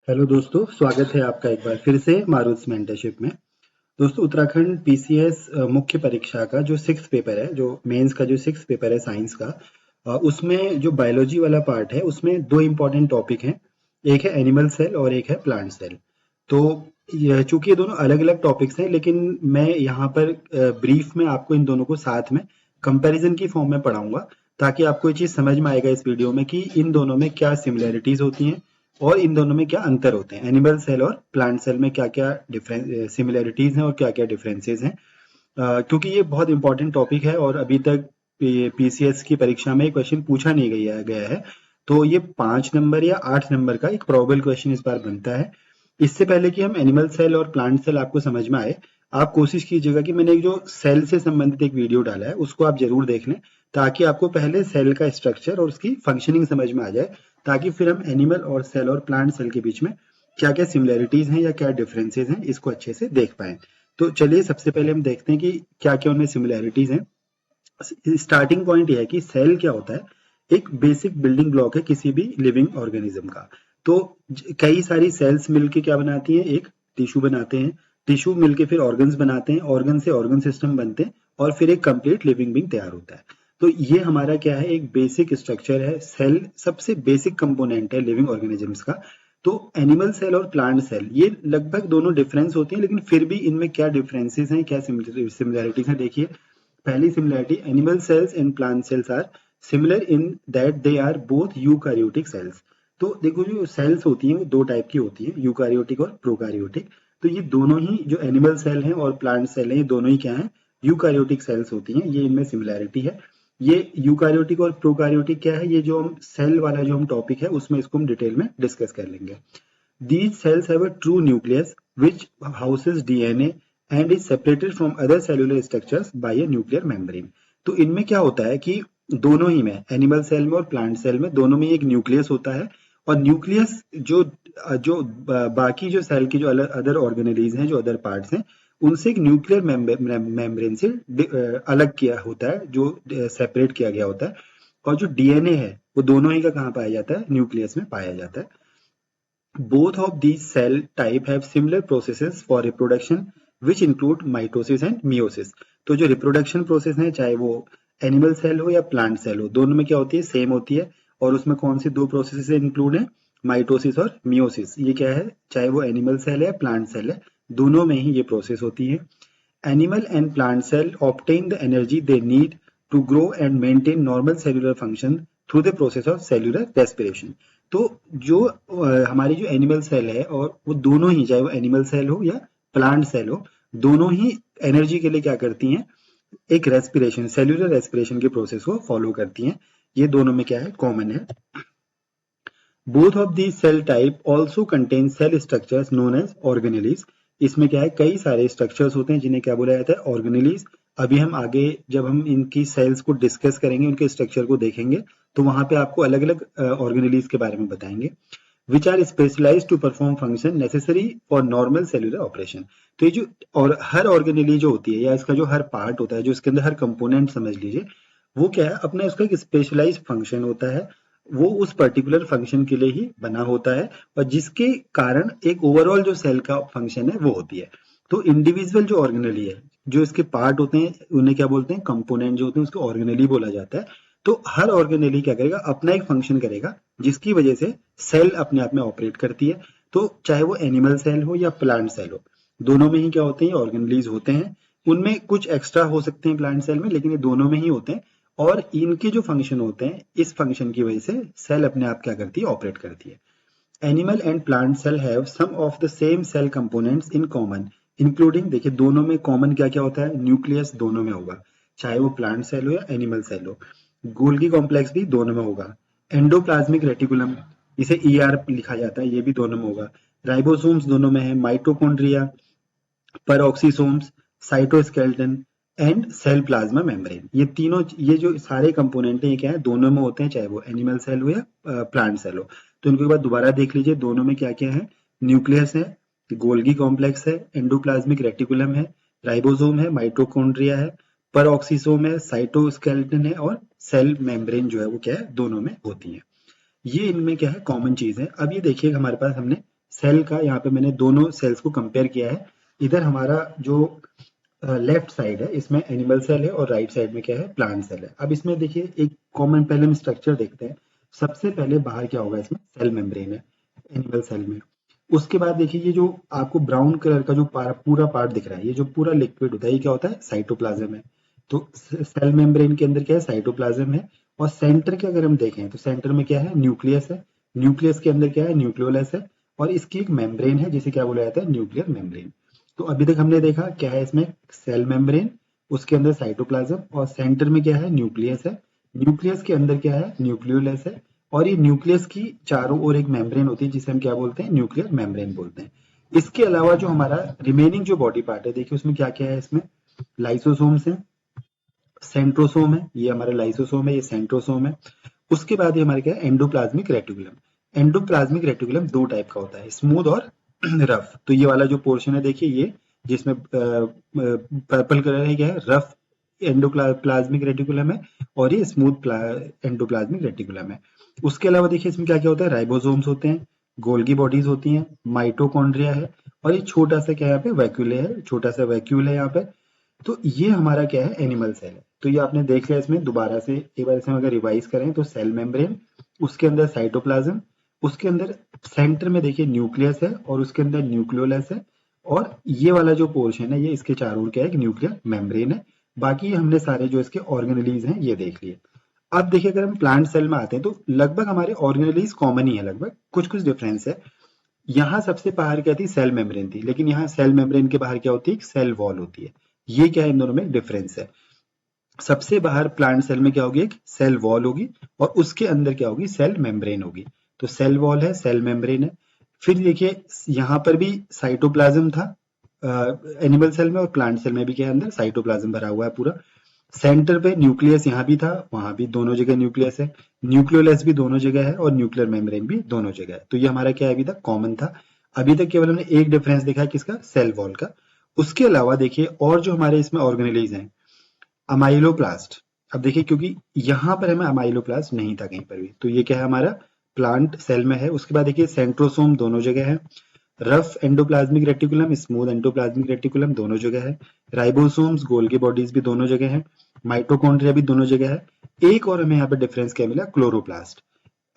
Hello दोस्तों, स्वागत है आपका एक बार फिर से मारूत्स मेंटरशिप में। दोस्तों, उत्तराखंड पीसीएस मुख्य परीक्षा का जो सिक्स पेपर है, जो मेंस का जो सिक्स पेपर है साइंस का, उसमें जो बायोलॉजी वाला पार्ट है उसमें दो इम्पोर्टेंट टॉपिक हैं। एक है एनिमल सेल और एक है प्लांट सेल। तो चूंकि ये दोनों अलग अलग टॉपिक्स हैं, लेकिन मैं यहाँ पर ब्रीफ में आपको इन दोनों को साथ में कंपैरिजन की फॉर्म में पढ़ाऊंगा, ताकि आपको ये चीज़ समझ में आएगा इस वीडियो में कि इन दोनों में क्या सिमिलैरिटीज होती हैं और इन दोनों में क्या अंतर होते हैं। एनिमल सेल और प्लांट सेल में क्या क्या डिफरेंस सिमिलैरिटीज हैं और क्या क्या डिफरेंसेस हैं। क्योंकि ये बहुत इंपॉर्टेंट टॉपिक है और अभी तक पीसीएस की परीक्षा में क्वेश्चन पूछा नहीं गया है। तो ये 5 नंबर या 8 नंबर का एक प्रोबेबल क्वेश्चन इस बार बनता है। इससे पहले कि हम एनिमल सेल और प्लांट सेल आपको समझ में आए, आप कोशिश कीजिएगा कि मैंने एक जो सेल से संबंधित एक वीडियो डाला है उसको आप जरूर देख लें, ताकि आपको पहले सेल का स्ट्रक्चर और उसकी फंक्शनिंग समझ में आ जाए, ताकि फिर हम एनिमल और सेल और प्लांट सेल के बीच में क्या क्या सिमिलैरिटीज हैं या क्या डिफरेंसेस हैं इसको अच्छे से देख पाए। तो चलिए सबसे पहले हम देखते हैं कि क्या क्या उनमें सिमिलैरिटीज हैं। स्टार्टिंग पॉइंट यह है कि सेल क्या होता है। एक बेसिक बिल्डिंग ब्लॉक है किसी भी लिविंग ऑर्गेनिज्म का। तो कई सारी सेल्स मिलके क्या बनाती हैं, एक टिश्यू बनाते हैं। टिश्यू मिलके फिर ऑर्गन्स बनाते हैं, ऑर्गन से ऑर्गन सिस्टम बनते हैं और फिर एक कंप्लीट लिविंग बीइंग तैयार होता है। तो ये हमारा क्या है, एक बेसिक स्ट्रक्चर है। सेल सबसे बेसिक कंपोनेंट है लिविंग ऑर्गेनिजम्स का। तो एनिमल सेल और प्लांट सेल ये लगभग दोनों डिफरेंस होती हैं, लेकिन फिर भी इनमें क्या डिफरेंसेस हैं, क्या सिमिलैरिटीज हैं, देखिए। पहली similarity, animal cells and plant cells are similar in that they are both eukaryotic cells. तो देखो, जो सेल्स होती हैं वो दो टाइप की होती हैं, यूकारियोटिक और प्रोकारियोटिक। तो ये दोनों ही जो एनिमल सेल हैं और प्लांट सेल हैं, ये दोनों ही क्या हैं, यूकारियोटिक सेल्स होती हैं। ये इनमें सिमिलैरिटी है। ये यूकारियोटिक और प्रोकारियोटिक क्या है, ये जो हम सेल वाला जो हम टॉपिक है उसमें इसको हम डिटेल में डिस्कस कर लेंगे। These cells have a true nucleus which houses DNA and is separated from other cellular structures by a nuclear membrane। तो इनमें क्या होता है कि दोनों ही में, एनिमल सेल में और प्लांट सेल में, दोनों में एक न्यूक्लियस होता है। और न्यूक्लियस जो जो बाकी जो सेल की जो अदर ऑर्गेनेलीज हैं, जो अदर पार्ट्स हैं, उनसे एक न्यूक्लियर मेम्ब्रेन से अलग किया होता है, जो सेपरेट किया गया होता है। और जो डीएनए है वो दोनों ही का कहाँ पाया जाता है, न्यूक्लियस में पाया जाता है। Both of these cell type have similar processes for reproduction which include mitosis and meiosis। तो जो रिप्रोडक्शन प्रोसेस है, चाहे वो एनिमल सेल हो या प्लांट सेल हो, दोनों में क्या होती है, सेम होती है। और उसमें कौन सी दो प्रोसेस इंक्लूड है, माइटोसिस और मियोसिस। ये क्या है, चाहे वो एनिमल सेल है प्लांट सेल है, दोनों में ही ये प्रोसेस होती है। Animal and plant cell obtain the energy they need to grow and maintain normal cellular function through the process of cellular respiration। तो जो हमारी जो एनिमल सेल है, और वो दोनों ही, चाहे वो एनिमल सेल हो या प्लांट सेल हो, दोनों ही एनर्जी के लिए क्या करती हैं, एक रेस्पिरेशन, सेल्यूलर रेस्पिरेशन के प्रोसेस को फॉलो करती हैं। ये दोनों में क्या है, कॉमन है। Both of the cell type also contain cell structures known as organelles. इसमें क्या है, कई सारे स्ट्रक्चर्स होते हैं जिन्हें क्या बोला जाता है, ऑर्गेनेलीज। अभी हम आगे जब हम इनकी सेल्स को डिस्कस करेंगे, उनके स्ट्रक्चर को देखेंगे, तो वहां पे आपको अलग अलग ऑर्गेनेलीज के बारे में बताएंगे। Which are specialize to perform function necessary for normal cellular operation. तो ये जो, और हर ऑर्गेनेली जो होती है या इसका जो हर पार्ट होता है, जो इसके अंदर हर कंपोनेंट समझ लीजिए, वो क्या है, अपना इसका एक स्पेशलाइज फंक्शन होता है। वो उस पर्टिकुलर फंक्शन के लिए ही बना होता है, और जिसके कारण एक ओवरऑल जो सेल का फंक्शन है वो होती है। तो इंडिविजुअल जो ऑर्गेनेली है, जो इसके पार्ट होते हैं, उन्हें क्या बोलते हैं, कंपोनेंट जो होते हैं, उसको ऑर्गेनेली बोला जाता है। तो हर ऑर्गेनेली क्या करेगा, अपना एक फंक्शन करेगा, जिसकी वजह से सेल अपने आप में ऑपरेट करती है। तो चाहे वो एनिमल सेल हो या प्लांट सेल हो, दोनों में ही क्या होते हैं, ऑर्गेनेलीज होते हैं। उनमें कुछ एक्स्ट्रा हो सकते हैं प्लांट सेल में, लेकिन ये दोनों में ही होते हैं। और इनके जो फंक्शन होते हैं, इस फंक्शन की वजह से सेल अपने आप क्या करती है, ऑपरेट करती है। Animal and plant cell have some of the same cell components in common including, देखिए दोनों में कॉमन क्या क्या होता है, न्यूक्लियस दोनों में होगा, चाहे वो प्लांट सेल हो या एनिमल सेल हो। गोल्गी कॉम्प्लेक्स भी दोनों में होगा। एंडोप्लाज्मिक रेटिकुलम, इसे ईआर लिखा जाता है, ये भी दोनों में होगा। राइबोसोम्स दोनों में है। Mitochondria, peroxisomes, cytoskeleton and cell plasma membrane, ये तीनों, ये जो सारे कंपोनेंट हैं, ये क्या है, दोनों में होते हैं, चाहे वो एनिमल सेल हो या प्लांट सेल हो। तो इनको एक बार दोबारा देख लीजिए, दोनों में क्या क्या है, न्यूक्लियस है, गोल्गी कॉम्प्लेक्स है, एंडोप्लाज्मिक रेटिकुलम है, राइबोसोम है, माइटोकॉन्ड्रिया है, पेरोक्सीसोम है, साइटोस्केलेटन है, और सेल मेम्ब्रेन जो है वो क्या है, दोनों में होती है। ये इनमें क्या है, कॉमन चीज है। अब ये देखिए, हमारे पास हमने सेल का यहाँ पे मैंने दोनों सेल्स को कंपेयर किया है। इधर हमारा जो लेफ्ट साइड है इसमें एनिमल सेल है और राइट साइड में क्या है, प्लांट सेल है। अब इसमें देखिए एक कॉमन पहले हम स्ट्रक्चर देखते हैं। सबसे पहले बाहर क्या होगा, इसमें सेल मेम्ब्रेन है एनिमल सेल में। उसके बाद देखिए ये जो आपको ब्राउन कलर का जो पूरा पार्ट दिख रहा है, ये जो पूरा लिक्विड होता है, ये क्या होता है, साइटोप्लाज्म है। तो सेल मेम्ब्रेन के अंदर क्या है, साइटोप्लाज्म है। और सेंटर के अगर हम देखें तो सेंटर में क्या है, न्यूक्लियस है। न्यूक्लियस के अंदर क्या है, न्यूक्लियोलस है। और इसकी एक मेम्ब्रेन है जिसे क्या बोला जाता है, न्यूक्लियर मेम्ब्रेन। तो अभी तक हमने देखा क्या है इसमें, सेल मेम्ब्रेन, उसके अंदर साइटोप्लाज्म, और सेंटर में क्या है, न्यूक्लियस है। न्यूक्लियस के अंदर क्या है, न्यूक्लियोलस है। और ये न्यूक्लियस की चारों ओर एक मेम्ब्रेन होती है जिसे हम क्या बोलते हैं, न्यूक्लियर मेम्ब्रेन बोलते हैं। इसके अलावा जो हमारा रिमेनिंग जो बॉडी पार्ट है, देखिए उसमें क्या क्या है, इसमें लाइसोसोम्स है, सेंट्रोसोम है, ये हमारा लाइसोसोम है, ये सेंट्रोसोम है। उसके बाद ये हमारे क्या है, एंडोप्लाज्मिक रेटिकुलम। एंडोप्लाज्मिक रेटिकुलम दो टाइप का होता है, स्मूथ और रफ। तो ये वाला जो पोर्शन है देखिए, ये जिसमें पर्पल कलर है, क्या है, रफ एंडोप्लाज्मिक रेटिकुलम है, और ये स्मूथ एंडोप्लाज्मिक रेटिकुलम है। उसके अलावा देखिए इसमें क्या क्या होता है, राइबोसोम्स होते हैं, गोल्गी बॉडीज होती हैं, माइटोकॉन्ड्रिया है, और ये छोटा सा क्या है, यहाँ पे वैक्यूले है, छोटा सा वैक्यूल है यहाँ पे। तो ये हमारा क्या है, एनिमल सेल है। तो ये आपने देख लिया, इसमें दोबारा से एक बार इसमें अगर रिवाइज करें तो सेल मेम्ब्रेन, उसके अंदर साइटोप्लाज्म, उसके अंदर सेंटर में देखिए न्यूक्लियस है, और उसके अंदर न्यूक्लियोलस है। और ये वाला जो पोर्शन है, ये इसके चारों ओर क्या है, एक न्यूक्लियर मेम्ब्रेन है। बाकी हमने सारे जो इसके ऑर्गेनेलीज हैं ये देख लिए। अब देखिए अगर हम प्लांट सेल में आते हैं तो लगभग हमारे ऑर्गेनेलीज कॉमन ही है, लगभग कुछ कुछ डिफरेंस है। यहाँ सबसे बाहर क्या थी, सेल मेम्ब्रेन थी, लेकिन यहाँ सेल मेम्ब्रेन के बाहर क्या होती है, सेल वॉल होती है। ये क्या है, इन दोनों में डिफरेंस है। सबसे बाहर प्लांट सेल में क्या होगी, एक सेल वॉल होगी, और उसके अंदर क्या होगी, सेल मेम्ब्रेन होगी। तो सेल वॉल है, सेल मेम्ब्रेन है। फिर देखिए यहाँ पर भी साइटोप्लाज्म था एनिमल सेल में, और प्लांट सेल में भी क्या है, अंदर साइटोप्लाज्म भरा हुआ है पूरा। सेंटर पे न्यूक्लियस यहाँ भी था, वहां भी दोनों जगह न्यूक्लियस है। न्यूक्लियोलस भी दोनों जगह है, और न्यूक्लियर मेम्ब्रेन भी दोनों जगह है। तो ये हमारा क्या है, अभी तक कॉमन था। अभी तक केवल हमने एक डिफरेंस देखा है, किसका, सेल वॉल का। उसके अलावा देखिए और जो हमारे इसमें ऑर्गेनेलीज हैं, अमाइलोप्लास्ट। अब देखिए क्योंकि यहाँ पर हमें अमाइलोप्लास्ट नहीं था कहीं पर भी, तो ये क्या है, हमारा प्लांट सेल में है। उसके बाद देखिए सेंट्रोसोम दोनों जगह है, rough endoplasmic reticulum, smooth endoplasmic reticulum दोनों जगह है, राइबोसोम्स, गोल्गी बॉडीज भी दोनों जगह है, माइटोकॉन्ड्रिया भी दोनों जगह है। एक और हमें यहाँ पे डिफरेंस क्या मिला, क्लोरोप्लास्ट।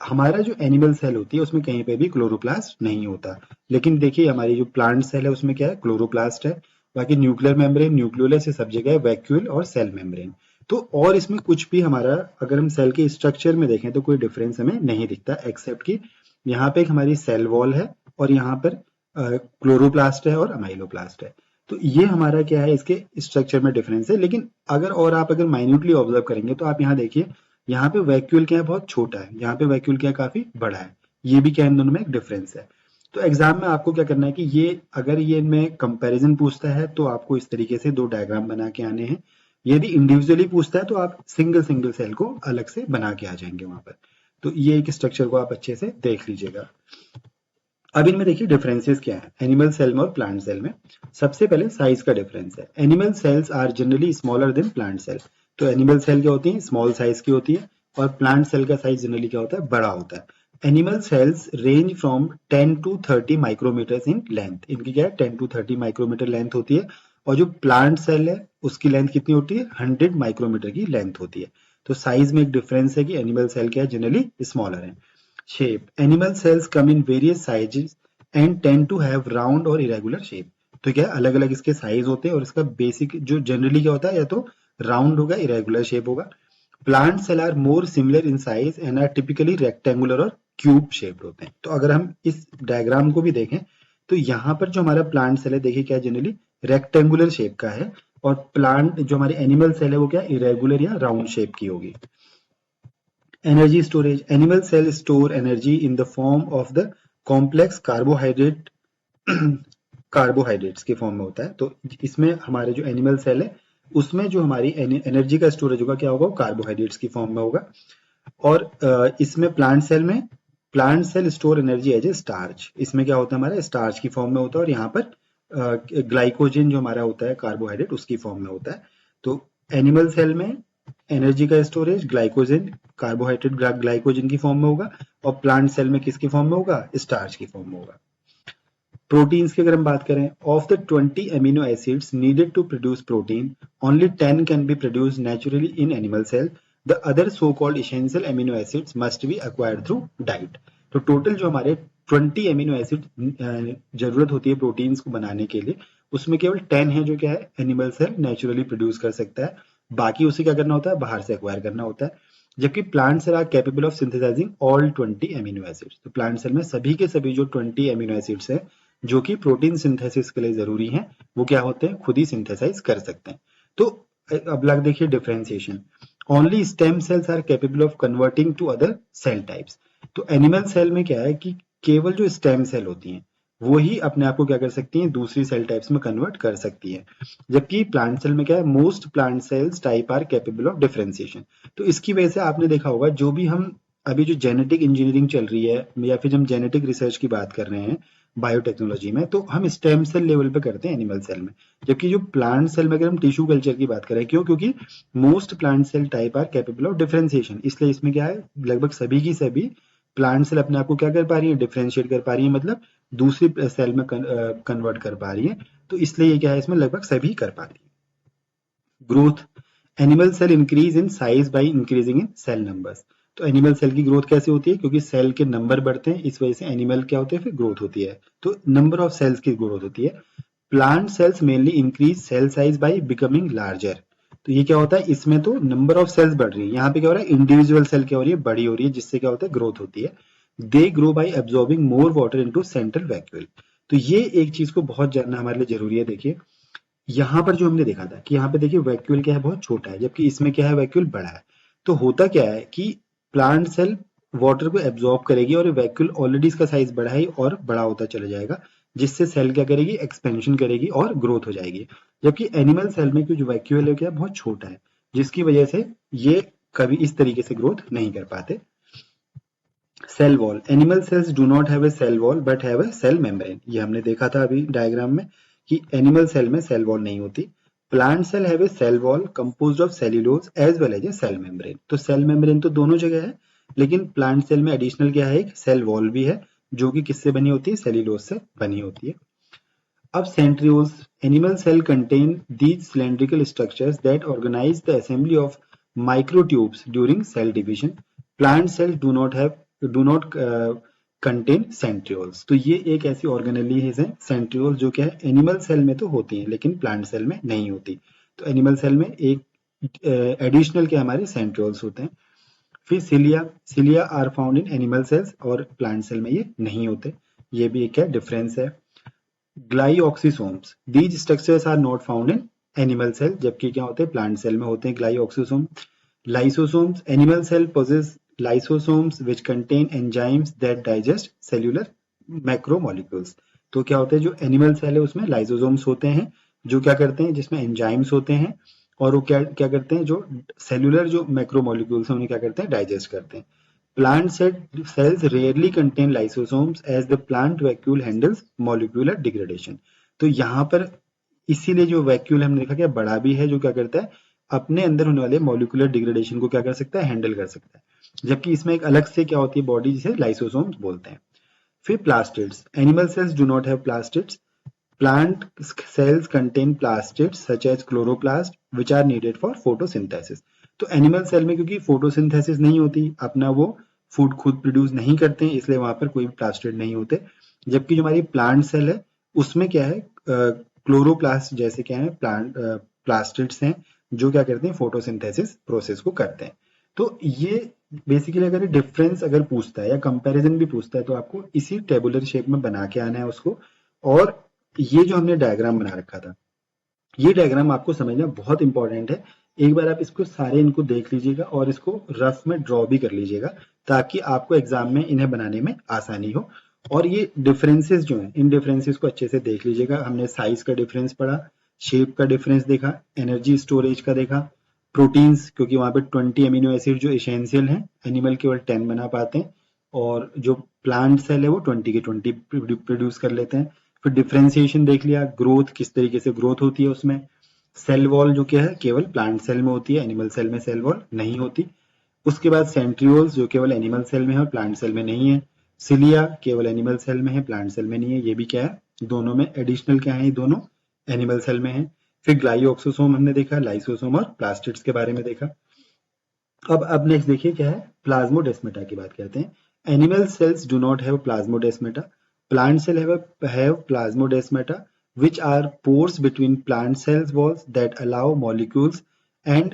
हमारा जो एनिमल सेल होती है उसमें कहीं पे भी क्लोरोप्लास्ट नहीं होता, लेकिन देखिए हमारी जो प्लांट सेल है उसमें क्या है, क्लोरोप्लास्ट है। बाकी न्यूक्लियर मेम्ब्रेन, न्यूक्लियोलस, ये सब जगह है, वैक्यूल और सेल मेम्ब्रेन। तो और इसमें कुछ भी हमारा अगर हम सेल के स्ट्रक्चर में देखें तो कोई डिफरेंस हमें नहीं दिखता, एक्सेप्ट कि यहाँ पे एक हमारी सेल वॉल है, और यहाँ पर क्लोरोप्लास्ट है और अमाइलोप्लास्ट है। तो ये हमारा क्या है, इसके स्ट्रक्चर में डिफरेंस है। लेकिन अगर और आप अगर माइन्यूटली ऑब्जर्व करेंगे तो आप यहाँ देखिए, यहाँ पे वैक्यूल क्या है, बहुत छोटा है, यहाँ पे वैक्यूल क्या है, काफी बड़ा है। ये भी क्या, इन दोनों में एक डिफरेंस है। तो एग्जाम में आपको क्या करना है कि ये अगर ये इनमें कंपैरिजन पूछता है तो आपको इस तरीके से दो डायग्राम बना के आने हैं। यदि इंडिविजुअली पूछता है तो आप सिंगल सिंगल सेल को अलग से बना के आ जाएंगे वहां पर। तो ये एक स्ट्रक्चर को आप अच्छे से देख लीजिएगा। अब इनमें देखिए डिफरेंसेस क्या है एनिमल सेल में और प्लांट सेल में। सबसे पहले साइज का डिफरेंस है, animal cells are generally smaller than plant cell. तो एनिमल सेल क्या होती है, स्मॉल साइज की होती है, और प्लांट सेल का साइज जनरली क्या होता है, बड़ा होता है। Animal cells range from 10 to 30 micrometer in length, इनकी क्या है, 10 टू 30 माइक्रोमीटर लेंथ होती है। और जो प्लांट सेल है उसकी लेंथ कितनी होती है, 100 माइक्रोमीटर की लेंथ होती है। तो साइज में एक डिफरेंस है कि एनिमल सेल क्या है, जनरली स्मॉलर है। Shape. Animal cells come in various sizes and tend to have round और irregular shape. तो क्या अलग अलग इसके साइज होते हैं, और इसका बेसिक जो जनरली क्या होता है, या तो राउंड होगा, इरेगुलर शेप होगा। Plant cell are more similar in size and are typically rectangular और क्यूब शेप्ड होते हैं। तो अगर हम इस डायग्राम को भी देखें तो यहाँ पर जो हमारा प्लांट सेल है देखिए क्या जनरली रेक्टेंगुलर शेप का है, और प्लांट जो हमारी एनिमल सेल है वो क्या इरेगुलर या राउंड शेप की होगी। Energy storage. Animal cells store energy in the form of the complex carbohydrate carbohydrates के फॉर्म में होता है। तो इसमें हमारे जो एनिमल सेल है उसमें जो हमारी एनर्जी का स्टोरेज होगा क्या होगा, कार्बोहाइड्रेट्स की फॉर्म में होगा। और इसमें plant cell store energy as a starch. इसमें क्या होता है, हमारा स्टार्च की फॉर्म में होता है, और यहाँ पर ग्लाइकोजन जो हमारा होता है कार्बोहाइड्रेट उसकी फॉर्म में होता है। तो एनिमल सेल में एनर्जी का स्टोरेज ग्लाइकोजन, कार्बोहाइड्रेट ग्लाइकोजन की फॉर्म में होगा, और प्लांट सेल में किसकी फॉर्म में होगा, स्टार्च की फॉर्म में होगा। प्रोटीन्स की अगर हम बात करें, of the 20 amino acids needed to produce protein, only 10 can be produce naturally in animal cell, the other so called essential amino acids must be acquired through diet. तो total जो हमारे 20 अमीनो एसिड जरूरत होती है proteins को बनाने के लिए, उसमें केवल 10 है जो क्या है एनिमल सेल नेचुरली प्रोड्यूस कर सकता है, बाकी उसे क्या करना होता है बाहर से एक्वायर करना होता है। जबकि plant cell are capable of synthesizing all 20 amino acids. तो प्लांट सेल में सभी के सभी जो 20 अमीनो एसिड्स हैं जो कि प्रोटीन सिंथेसिस के लिए जरूरी हैं, वो क्या होते हैं खुद ही सिंथेसाइज कर सकते हैं। तो अब लग देखिए differentiation, only stem cells are capable of converting to other cell types. तो एनिमल सेल में क्या है कि केवल जो स्टेम सेल होती हैं वो ही अपने आप को क्या कर सकती हैं दूसरी सेल टाइप्स में कन्वर्ट कर सकती है, जबकि प्लांट सेल में क्या है most plant cells type are capable of differentiation. तो इसकी वजह से आपने देखा होगा जो भी हम अभी जो जेनेटिक इंजीनियरिंग चल रही है या फिर हम जेनेटिक रिसर्च की बात कर रहे हैं बायोटेक्नोलॉजी में, तो हम स्टेम सेल लेवल पे करते हैं एनिमल सेल में। जबकि जो प्लांट सेल में अगर हम टिश्यू कल्चर की बात करें, क्यों, क्योंकि most plant cell type are capable of differentiation, इसलिए इसमें क्या है लगभग सभी की सभी प्लांट सेल अपने आप को क्या कर पा रही है डिफरेंशिएट कर पा रही है, मतलब दूसरी सेल में कन्वर्ट कर पा रही है। तो इसलिए ये क्या है इसमें लगभग सभी कर पाती है। Growth, animal cell increase in size by increasing in cell numbers. तो एनिमल सेल की ग्रोथ कैसे होती है, क्योंकि सेल के नंबर बढ़ते हैं, इस वजह से एनिमल क्या होते हैं फिर ग्रोथ होती है, तो नंबर ऑफ सेल्स की ग्रोथ होती है। Plant cells mainly increase cell size by becoming larger. तो ये क्या होता है इसमें तो नंबर ऑफ सेल्स बढ़ रही है, यहाँ पे क्या हो रहा है इंडिविजुअल सेल क्या हो रही है बड़ी हो रही है, जिससे क्या होता है ग्रोथ होती है। They grow by absorbing more water into central vacuole. तो ये एक चीज को बहुत जानना हमारे लिए जरूरी है। देखिए यहाँ पर जो हमने देखा था कि यहाँ पे देखिए वैक्यूल क्या है बहुत छोटा है, जबकि इसमें क्या है वैक्यूल बड़ा है। तो होता क्या है कि प्लांट सेल वाटर को एब्जॉर्ब करेगी और वैक्यूल ऑलरेडी इसका साइज बड़ा है और बड़ा होता चला जाएगा, जिससे सेल क्या करेगी एक्सपेंशन करेगी और ग्रोथ हो जाएगी। जबकि एनिमल सेल में जो वैक्यूल है क्या बहुत छोटा है, जिसकी वजह से ये कभी इस तरीके से ग्रोथ नहीं कर पाते। Cell wall, animal cells do not have a cell wall but have a cell membrane. ये हमने देखा था अभी डायग्राम में कि एनिमल सेल में सेल वॉल नहीं होती। Plant cell have a cell wall composed of cellulose as well as a cell membrane. तो सेल मेम्ब्रेन तो दोनों जगह है, लेकिन प्लांट सेल में एडिशनल क्या है एक सेल वॉल भी है, जो कि किससे बनी होती है सेल्यूलोज से बनी होती है। अब centrioles, animal cell contain these cylindrical structures that organize the assembly of microtubules during cell division. Plant cells do not contain centrioles. तो ये एक ऐसी ऑर्गेनेलीज है सेंट्रियोल्स जो क्या है एनिमल सेल में तो होती है लेकिन प्लांट सेल में नहीं होती। तो एनिमल सेल में एक एडिशनल के हमारे सेंट्रियोल्स होते हैं। फिर cilia are found in animal cells और प्लांट सेल में ये नहीं होते, ये भी एक क्या डिफरेंस है। Glyoxysomes, these structures are not found in animal cell, जबकि क्या होते हैं प्लांट सेल में होते हैं glyoxysome. Lysosomes, animal cell possess lysosomes which contain enzymes that digest cellular macromolecules. तो क्या होते हैं जो एनिमल सेल है उसमें लाइसोसोम्स होते हैं जो क्या करते हैं जिसमें एंजाइम्स होते हैं, और वो क्या क्या करते हैं जो सेल्यूलर जो मैक्रोमोलिक्यूल्स हैं उन्हें क्या करते हैं डाइजेस्ट करते हैं। Plant cells rarely contain lysosomes as the plant vacuole handles molecular degradation। तो यहाँ पर इसीलिए जो वैक्यूल हमने देखा क्या बड़ा भी है जो क्या करता है अपने अंदर होने वाले मॉलिक्यूलर डिग्रेडेशन को क्या कर सकता है हैंडल कर सकता है, जबकि इसमें एक अलग से क्या होती है बॉडी जिसे लाइसोसोम्स बोलते हैं। फिर plastids, animal cells do not have plastids. Plant cells contain plastids such as chloroplast which are needed for photosynthesis। तो एनिमल सेल में क्योंकि फोटोसिंथेसिस नहीं होती, अपना वो फूड खुद प्रोड्यूस नहीं करते हैं, इसलिए वहां पर कोई प्लास्टिड नहीं होते। जबकि जो हमारी प्लांट सेल है उसमें क्या है क्लोरोप्लास्ट जैसे क्या है प्लांट प्लास्टिड्स हैं जो क्या करते हैं फोटोसिंथेसिस प्रोसेस को करते हैं। तो ये बेसिकली अगर डिफरेंस अगर पूछता है या कंपैरिजन भी पूछता है तो आपको इसी टेबुलर शेप में बना के आना है उसको। और ये जो हमने डायग्राम बना रखा था ये डायग्राम आपको समझना बहुत इंपॉर्टेंट है। एक बार आप इसको सारे इनको देख लीजिएगा और इसको रफ में ड्रॉ भी कर लीजिएगा ताकि आपको एग्जाम में इन्हें बनाने में आसानी हो। और ये डिफरेंसेस जो हैं इन डिफरेंसेस को अच्छे से देख लीजिएगा। हमने साइज का डिफरेंस पढ़ा, शेप का डिफरेंस देखा, एनर्जी स्टोरेज का देखा, प्रोटीन्स क्योंकि वहां पे 20 अमीनो एसिड जो एसेंशियल हैं एनिमल केवल 10 बना पाते हैं और जो प्लांट सेल है वो 20 के 20 प्रोड्यूस कर लेते हैं। फिर डिफरेंशिएशन देख लिया, ग्रोथ किस तरीके से ग्रोथ होती है उसमें। सेल वॉल जो क्या है केवल प्लांट सेल में होती है, एनिमल सेल में सेल वॉल नहीं होती। उसके बाद सेंट्रियोल्स जो केवल एनिमल सेल में है और प्लांट सेल में नहीं है। सिलिया केवल एनिमल सेल में है प्लांट सेल में नहीं है, ये भी क्या है दोनों में एडिशनल क्या है, दोनों एनिमल सेल में है। फिर ग्लाइयोक्सोसोम हमने देखा, लाइसोसोम और प्लास्टिड्स के बारे में देखा। अब नेक्स्ट देखिए क्या है, प्लाज्मोडेस्मेटा की बात करते हैं। Animal cells do not have plasmodesmata, plant cell have plasmodesmata which are pores between plant cells walls that allow molecules and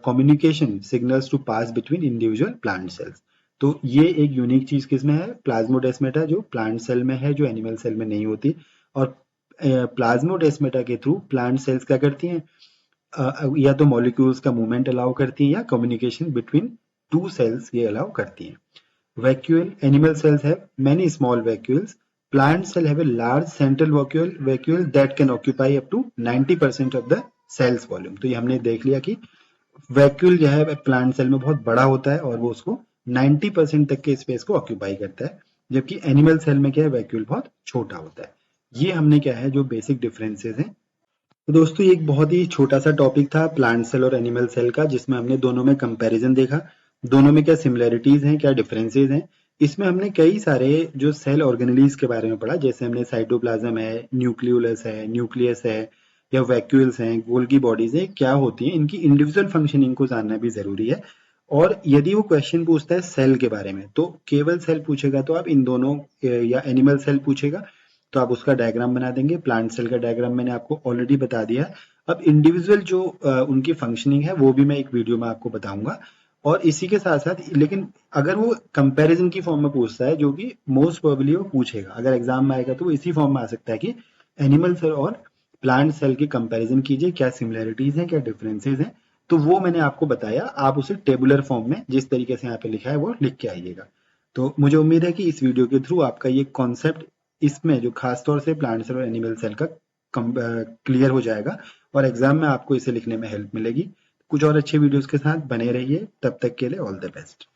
communication signals to pass between individual plant cells। तो ये एक यूनिक चीज किसमें है, प्लाज्मोडेस्मेटा, जो plant cell में है, जो एनिमल सेल में नहीं होती। और प्लाज्मोडेस्मेटा के थ्रू प्लांट सेल्स क्या करती हैं, या तो मॉलिक्यूल्स का मूवमेंट अलाउ करती हैं या कम्युनिकेशन बिटवीन टू सेल्स ये अलाउ करती हैं। Vacuole, animal cells have many small vacuoles, plant cell have a large central vacuole that can occupy up to 90% of the cells volume। तो ये हमने देख लिया कि वैक्यूल जो है प्लांट सेल में बहुत बड़ा होता है और वो उसको 90% तक के स्पेस को ऑक्यूपाई करता है, जबकि एनिमल सेल में क्या है, वैक्यूल बहुत छोटा होता है। ये हमने क्या है जो बेसिक डिफरेंसेस हैं। तो दोस्तों ये एक बहुत ही छोटा सा टॉपिक था प्लांट सेल और एनिमल सेल का, जिसमें हमने दोनों में कंपैरिजन देखा, दोनों में क्या सिमिलैरिटीज हैं, क्या डिफरेंसेस हैं। इसमें हमने कई सारे जो सेल ऑर्गेनेलीज के बारे में पढ़ा, जैसे हमने साइटोप्लाज्म है, न्यूक्लियोलस है, न्यूक्लियस है, या वैक्यूल्स हैं, गोल्गी बॉडीज है, क्या होती हैं, इनकी इंडिविजुअल फंक्शनिंग को जानना भी जरूरी है। और यदि वो क्वेश्चन पूछता है सेल के बारे में, तो केवल सेल पूछेगा तो आप इन दोनों, या एनिमल सेल पूछेगा तो आप उसका डायग्राम बना देंगे। प्लांट सेल का डायग्राम मैंने आपको ऑलरेडी बता दिया है। अब इंडिविजुअल जो उनकी फंक्शनिंग है वो भी मैं एक वीडियो में आपको बताऊंगा। और इसी के साथ साथ, लेकिन अगर वो कंपैरिजन की फॉर्म में पूछता है, जो कि मोस्ट प्रोबेबली वो पूछेगा, अगर एग्जाम में आएगा तो वो इसी फॉर्म में आ सकता है कि एनिमल सेल और प्लांट सेल की कंपैरिजन कीजिए, क्या सिमिलैरिटीज हैं, क्या डिफरेंसेस हैं। तो वो मैंने आपको बताया, आप उसे टेबुलर फॉर्म में जिस तरीके से यहाँ पे लिखा है वो लिख के आइएगा। तो मुझे उम्मीद है कि इस वीडियो के थ्रू आपका ये कॉन्सेप्ट, इसमें जो खासतौर से प्लांट सेल और एनिमल सेल का क्लियर हो जाएगा और एग्जाम में आपको इसे लिखने में हेल्प मिलेगी। कुछ और अच्छे वीडियोस के साथ बने रहिए, तब तक के लिए ऑल द बेस्ट।